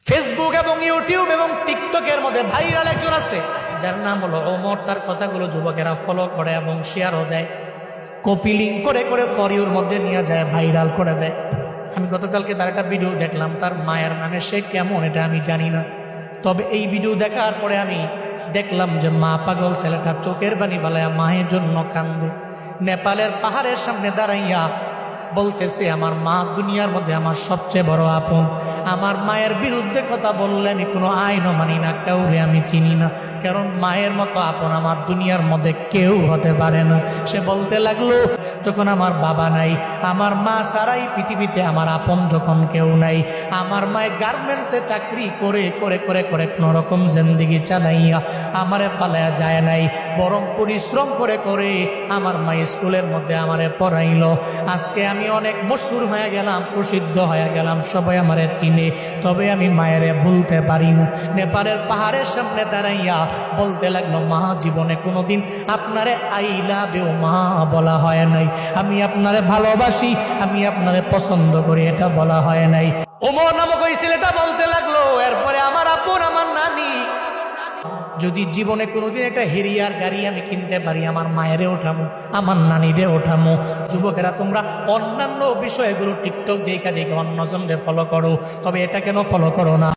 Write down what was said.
Facebook এবং YouTube এবং টিকটকের মধ্যে ভাইরাল একজন আছে যার নাম হলো ওমর। তার কথাগুলো যুবকেরা ফলো করে এবং শেয়ারও দেয়, কপি লিঙ্ক করে করে ফর ইউর মধ্যে নিয়ে যায়, ভাইরাল করে দেয়। আমি গতকালকে তার একটা ভিডিও দেখলাম, তার মায়ের নামে সে কেমন এটা আমি জানি না, তবে এই ভিডিও দেখার পরে আমি দেখলাম যে মা পাগল ছেলেটা চোখের পানি ফেলাইয়া মায়ের জন্য কান্দে। নেপালের পাহাড়ের সামনে দাঁড়াইয়া বলতেছে, আমার মা দুনিয়ার মধ্যে আমার সবচেয়ে বড় আপন। আমার মায়ের বিরুদ্ধে কথা বললে আমি কোনো আইনও মানি না, কাউরে আমি চিনি না, কারণ মায়ের মতো আপন আমার দুনিয়ার মধ্যে কেউ হতে পারে না। সে বলতে লাগলো, যখন আমার বাবা নাই, আমার মা ছাড়াই পৃথিবীতে আমার আপন যখন কেউ নাই, আমার মায়ের গার্মেন্টসে চাকরি করে করে করে করে কোনো রকম জিন্দেগি চালাইয়া আমারে ফালাইয়া যায় নাই, বরং পরিশ্রম করে করে আমার মা স্কুলের মধ্যে আমারে পড়াইল। আজকে আমি অনেক মশহুর হয়ে গেলাম, প্রসিদ্ধ হয়ে গেলাম, সবাই আমারে চিনে, তবে আমি মায়েরে ভুলতে পারি না। নেপালের পাহাড়ের সামনে দাঁড়াইয়া বলতে লাগলো, মা জীবনে কোনোদিন আপনারে আই লাভ ইউ মা বলা হয় নাই, আমি আপনারে ভালোবাসি, আমি আপনারে পছন্দ করি, এটা বলা হয় নাই। ওমর নামক ওই ছেলেটা বলতে লাগলো, এরপরে আমার আপন আমার নানি, যদি জীবনে কোনোদিন একটা হেরিয়ার গাড়ি আমি কিনতে পারি, আমার মায়েরে ওঠামো, আমার নানিরে ওঠামো। যুবকেরা তোমরা অন্যান্য বিষয়গুলো টিকটক দেখে দেখে অন্যজনকে ফলো করো, তবে এটা কেন ফলো করো না?